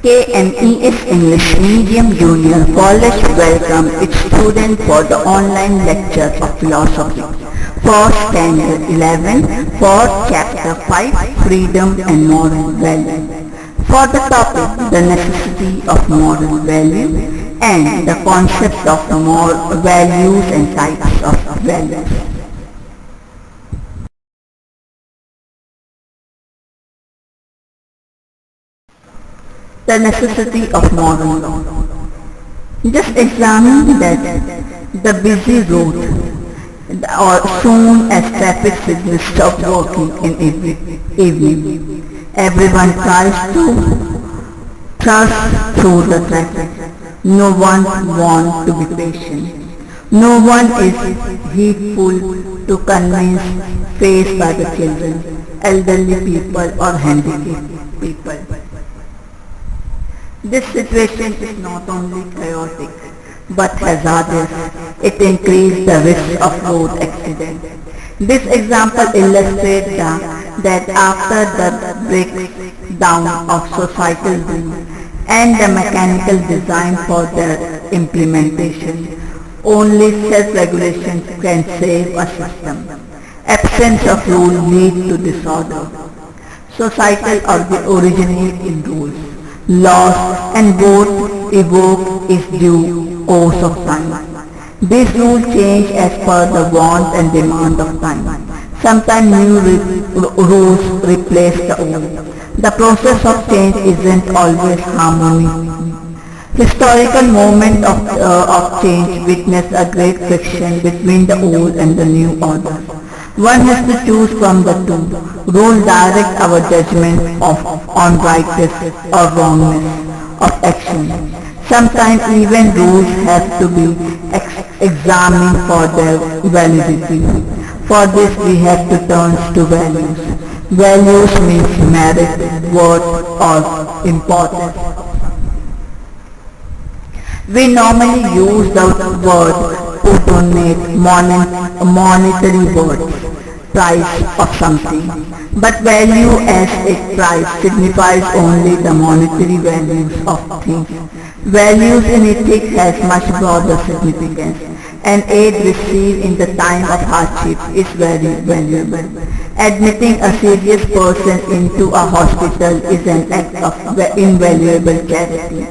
KMES English Medium Junior College welcome its students for the online lecture of philosophy for Standard 11 for Chapter 5 Freedom and Moral Value. For the topic the necessity of moral value and the concept of the moral values and types of values. The necessity of moral law. Just examine that the busy road or soon as traffic signals stop working in every evening. Everyone tries to trust through the traffic. No one wants to be patient. No one is heedful to convince faced by the children, elderly people or handicapped people. This situation is not only chaotic but hazardous. It increases the risk of road accidents. This example illustrates that after the breakdown of societal rules and the mechanical design for their implementation, only self-regulation can save a system. Absence of rule leads to disorder. Societal originate in rules. Laws and both evoke its due course of time. These rules change as per the want and demand of time. Sometimes new rules replace the old. The process of change isn't always harmonious. Historical moment of change witness a great friction between the old and the new order. One has to choose from the two. Rules direct our judgment on rightness or wrongness of action. Sometimes even rules have to be examined for their validity. For this we have to turn to values. Values means merit, worth or importance. We normally use the word to donate monetary worth, price of something. But value as a price signifies only the monetary values of things. Values in ethics has much broader significance. An aid received in the time of hardship is very valuable. Admitting a serious person into a hospital is an act of invaluable charity.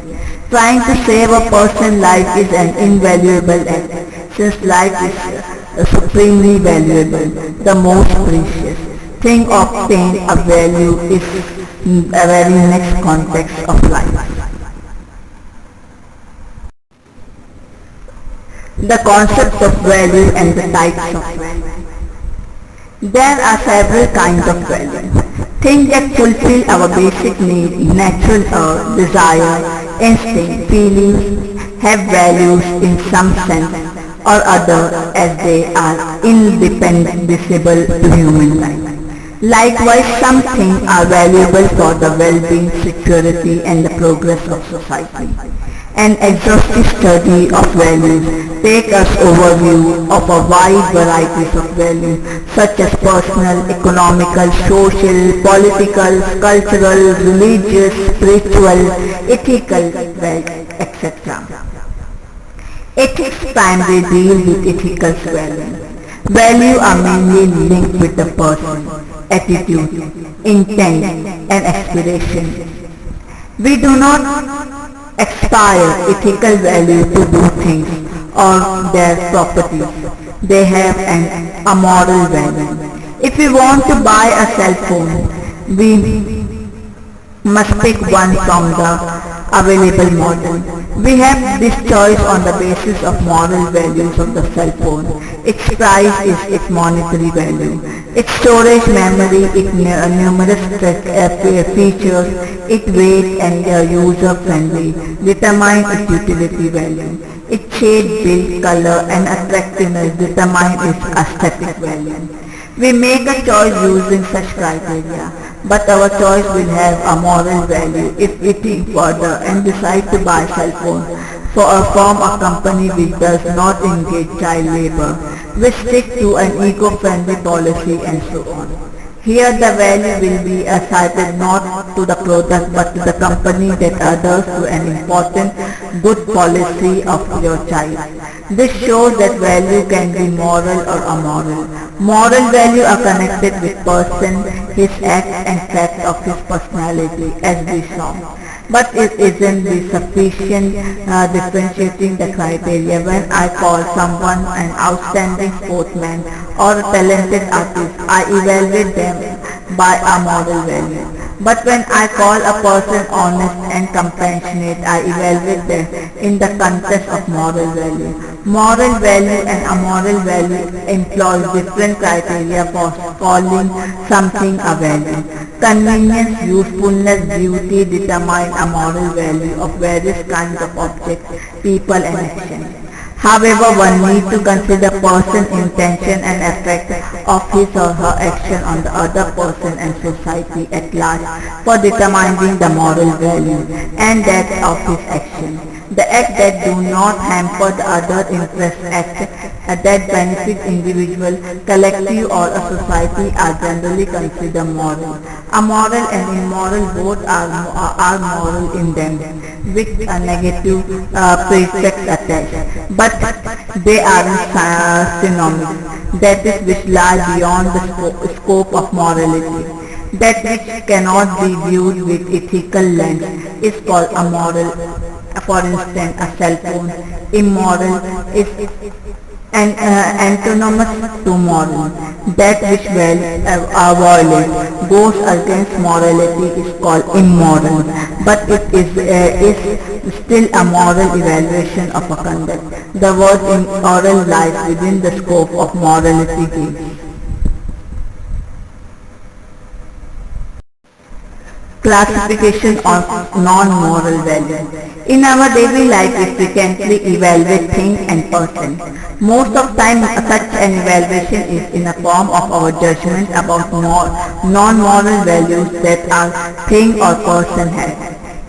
Trying to save a person's life is an invaluable act, since life is supremely valuable, the most precious. Thing obtain a value is a very next context of life. The concept of value and the types of value. There are several kinds of value. Things that fulfill our basic need, natural desire, instinct, feelings, have values in some sense or other as they are indispensable to human life. Likewise, some things are valuable for the well-being, security and the progress of society. An exhaustive study of values takes us overview of a wide variety of values such as personal, economical, social, political, cultural, religious, spiritual, ethical, etc. Ethics primarily deal with ethical values. Values are mainly linked with the person, attitude, intent and aspiration. We do not aspire ethical value to do things or their properties. They have a moral value. If we want to buy a cell phone, we must pick one from the available model. We have this choice on the basis of moral values of the cell phone. Its price is its monetary value. Its storage memory, its numerous features, its weight and user-friendly determine its utility value. Its shade, build, color and attractiveness determine its aesthetic value. We make a choice using such criteria, but our choice will have a moral value if we think further and decide to buy cell phone from a company which does not engage child labor. We stick to an eco-friendly policy and so on. Here the value will be ascribed not to the product but to the company that adheres to an important good policy of your child. This shows that value can be moral or amoral. Moral value are connected with person, his act and fact of his personality as we saw. But it isn't the sufficient differentiating the criteria. When I call someone an outstanding sportsman or a talented artist, I evaluate them by a moral value. But when I call a person honest and compassionate, I evaluate them in the context of moral value. Moral value and amoral value employs different criteria for calling something a value. Convenience, usefulness, beauty determine a moral value of various kinds of objects, people and actions. However, one needs to consider person's intention and effect of his or her action on the other person and society at large for determining the moral value and that of his action. The act that do not hamper the other interest act that benefit individual, collective or a society are generally considered moral. Amoral and immoral both are moral in them, with a negative prefix attached, but they are synonymous, that is which lie beyond the scope of morality. That which cannot be viewed with ethical lens is called amoral. For instance, a cell phone, immoral, is antonymous to moral. That which violent goes against morality is called immoral, but it is still a moral evaluation of a conduct. The word immoral lies within the scope of morality. Classification of non-moral value. In our daily life, we frequently evaluate things and persons. Most of time, such an evaluation is in a form of our judgment about non-moral values that our thing or person has.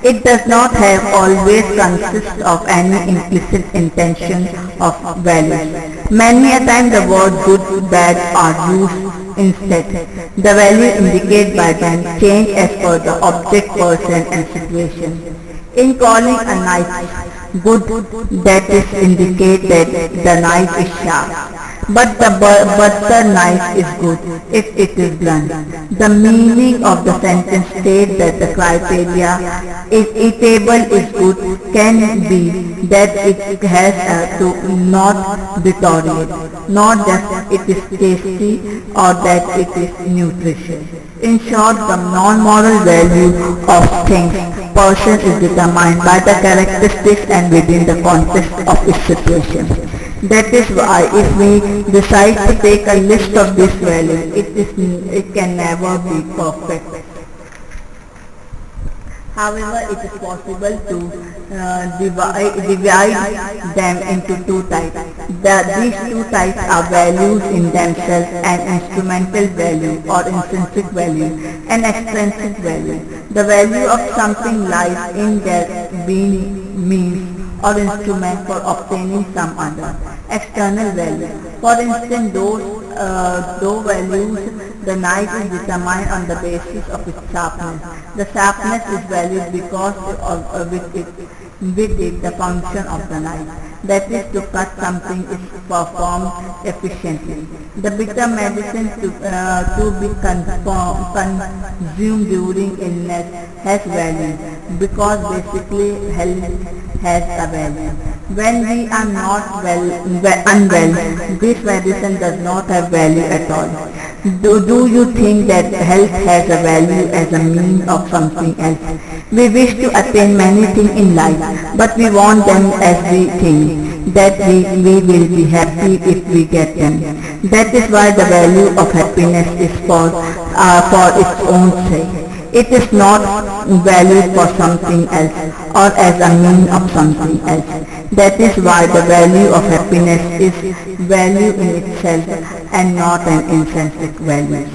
It does not have always consist of any implicit intention of values. Many a time the word good, bad are used instead. The value indicated by them change as per the object, person and situation. In calling a knife good, that is indicate that the knife is sharp. But the knife is good if it is blunt. The meaning of the sentence states that the criteria if eatable is good can be that it has to not deteriorate, not that it is tasty or that it is nutritious. In short, the non-moral value of things, person is determined by the characteristics and within the context of its situation. That is why if we decide to take a list of these values, it can never be perfect. However, it is possible to divide them into two types. These two types are values in themselves and instrumental value or intrinsic value and extrinsic value. The value of something lies in their being means or instrument for obtaining some other external value. For instance, those values, the knife is determined on the basis of its sharpness. The sharpness is valued because with it the function of the knife, that is to cut something, is performed efficiently. The bitter medicine to be consumed during illness has value because basically health has a value. When we are not unwell, this medicine does not have value at all. Do you think that health has a value as a means of something else? We wish to attain many things in life, but we want them as we think that we will be happy if we get them. That is why the value of happiness is for its own sake. It is not valued for something else or as a means of something else. That is why the value of happiness is value in itself and not an intrinsic value.